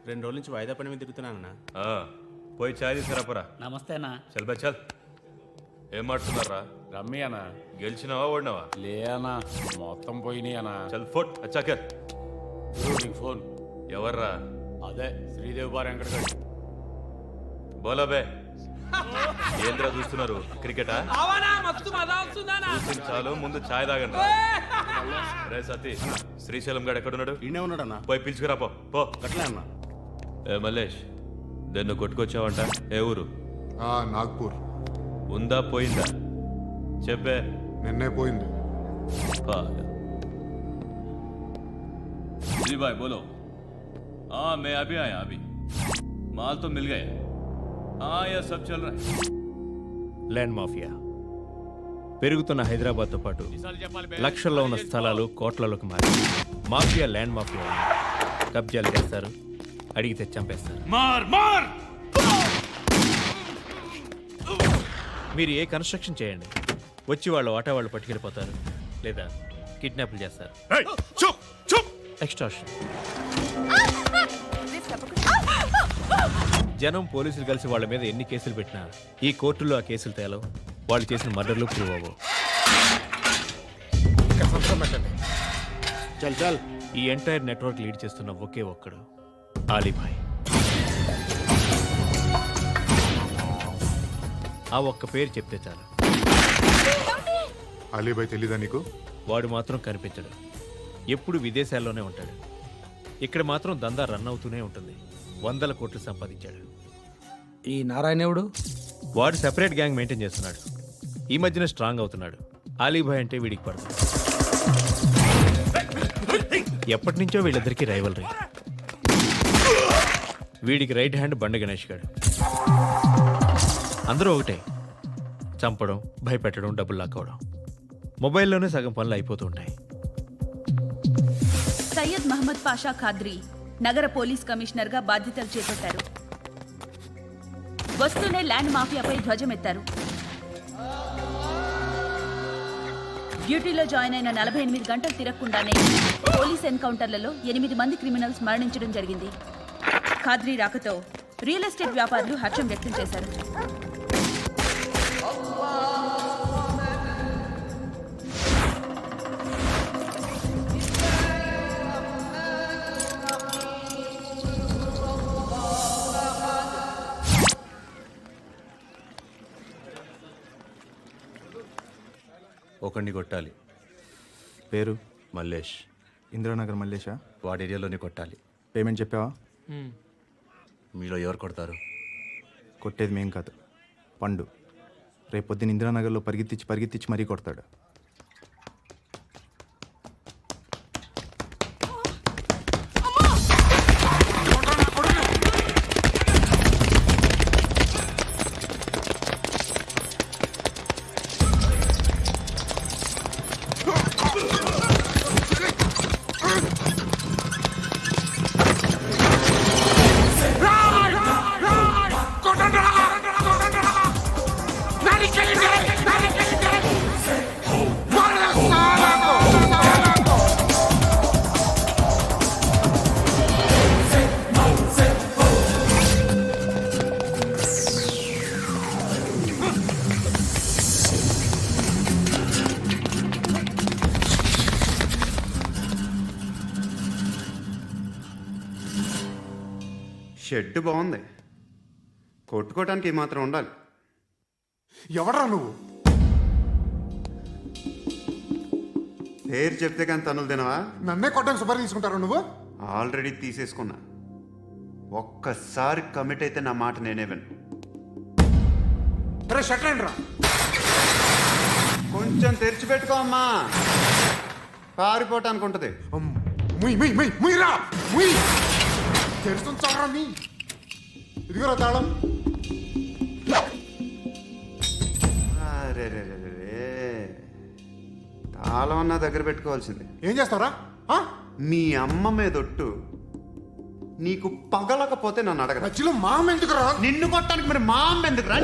2 రోజుల నుంచి వాయిదా పని మీద తిరుగుతున్నానన్నా. పోయి ఛాయ్ తీసుకురాపరా. నమస్తే అన్న. చల్ బై చల్. ఏం మాట్లాడుతున్నారా? రమ్మి అన్న. గెలిచినావా ఓడినావా? లే అన్న, మొత్తం పోయినాయి అన్న. చల్ ఫోట్ అచ్చాకర్. నీకు ఫోన్. ఎవర్రా? అదే శ్రీదేవి బార్ వెంకటగడ్. బోలా బే. ఏంద్రా చూస్తున్నారు? క్రికెటా? చాలు, ముందు ఛాయ్ తాగండి. రే సతీ, శ్రీశైలం గడు ఎక్కడున్నాడు? ఈయనే ఉన్నాడన్నా. పోయి పిలుచుకురా పో. అట్లే అన్నా. ఏ మల్లేష్, దన్ను కొట్టుకొచ్చావంట. ఏ ఊరు? నాగ్పూర్. ఉందా పోయిందా చెప్పే. నిన్నే పోయింది. जी भाई बोलो. हाँ मैं अभी आया. अभी माल तो मिल गया. हाँ यह सब चल रहा है. ల్యాండ్ మాఫియా పెరుగుతున్న హైదరాబాద్తో పాటు లక్షల్లో ఉన్న స్థలాలు కోట్లలోకి మారి మాఫియా ల్యాండ్ మాఫియా కబ్జాలు చేస్తారు, అడిగితే చంపేస్తారు. మీరు ఏ కన్స్ట్రక్షన్ చేయండి, వచ్చి వాళ్ళు వాటా వాళ్ళు పట్టుకెళ్ళిపోతారు, లేదా కిడ్నాప్లు చేస్తారు. ఎక్స్టార్షన్. జనం పోలీసులు కలిసి వాళ్ళ మీద ఎన్ని కేసులు పెట్టినా ఈ కోర్టుల్లో ఆ కేసులు తేలవు, వాళ్ళు చేసిన మర్డర్లు ప్రూవ్ అవ్వవు. చల్ చల్. ఈ ఎంటైర్ నెట్వర్క్ లీడ్ చేస్తున్న ఒకే ఒక్కడు ఆలీభాయ్. ఆ ఒక్క పేరు చెప్తే చాలు. అలీబాయ్ తెలీదా నీకు? వాడు మాత్రం కనిపించడు, ఎప్పుడు విదేశాల్లోనే ఉంటాడు. ఇక్కడ మాత్రం దందా రన్ అవుతూనే ఉంటుంది. 100 కోట్లు సంపాదించాడు. ఈ నారాయణవుడు వాడు సెపరేట్ గ్యాంగ్ మెయింటైన్ చేస్తున్నాడు. ఈ మధ్యన స్ట్రాంగ్ అవుతున్నాడు. ఆలీభాయ్ అంటే వీడికి పడుతుంది. ఎప్పటి నుంచో వీళ్ళిద్దరికి రైవలరీ. వీడికి రైట్ హ్యాండ్ బండ గణేష్ గాడు. అందరూ ఒకటే, చంపడం, భయపెట్టడం, డబ్బులు లాక్కోవడం. మొబైల్లోనే సగం పనులు అయిపోతూ ఉంటాయి. సయ్యద్ మహమ్మద్ పాషా ఖాద్రీ నగర పోలీస్ కమిషనర్ గా బాధ్యతలు చేపట్టారు. వస్తూనే ల్యాండ్ మాఫియాపై ధ్వజమెత్తారు. డ్యూటీలో జాయిన్ అయిన 48 గంటలు తిరగకుండానే పోలీస్ ఎన్కౌంటర్లలో 8 మంది క్రిమినల్స్ మరణించడం జరిగింది. ఖాద్రీ రాకతో రియల్ ఎస్టేట్ వ్యాపారులు హర్షం వ్యక్తం చేశారు. ఒకడిని కొట్టాలి. పేరు? మల్లేష్. ఇందిరానగర్ మల్లేషా? వాడి ఏరియాలోనే కొట్టాలి. పేమెంట్ చెప్పావా? మీలో ఎవరు కొడతారు? కొట్టేది మేం కాదు, పండు. రేపొద్దున ఇందిరానగర్లో పరిగెత్తించి మరీ కొడతాడు. షెడ్ బాగుంది, కొట్టుకోవడానికి ఏమాత్రం ఉండాలి. ఎవడ్రా నువ్వు? పేరు చెప్తే కానీ తనులు తినవా? నన్నే కొట్టడానికి సుపారీ తీసుకుంటారా నువ్వు? ఆల్రెడీ తీసేసుకున్నా. ఒక్కసారి కమిట్ అయితే నా మాట నేనే విను. కొంచెం తెరిచిపెట్టుకో అమ్మా, పారిపోవటానికి ఉంటుంది. తెరుస్తుంచారా? ఇదిగోరా తాళం. అరే తాళం అన్నా దగ్గర పెట్టుకోవాల్సింది. ఏం చేస్తావరా? మీ అమ్మ మీదొట్టు, నీకు పగలకపోతే నన్ను అడగ. మధ్యలో మా అమ్మ ఎందుకురా? నిన్ను కొట్టడానికి మరి మా అమ్మ ఎందుకురా?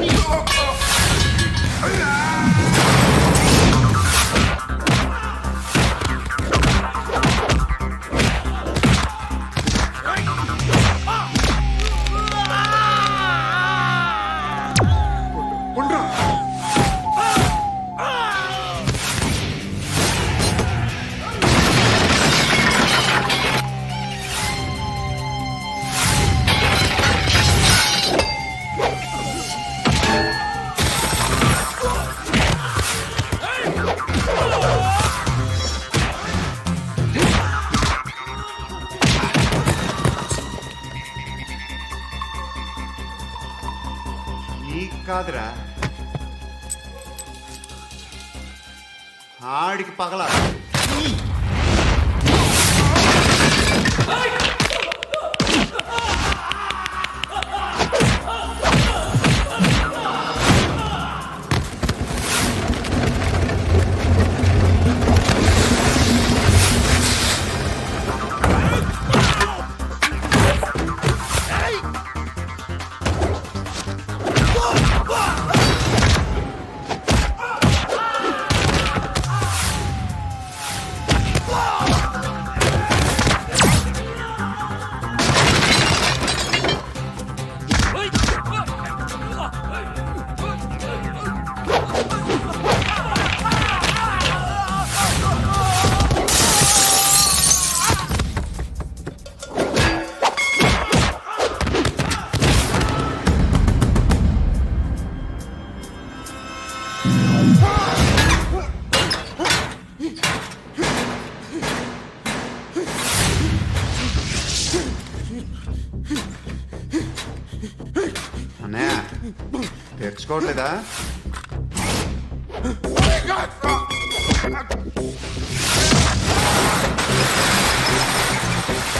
కాదురా ఆడికి పగల అన్నయ్య తెచ్చుకోవట్లేదా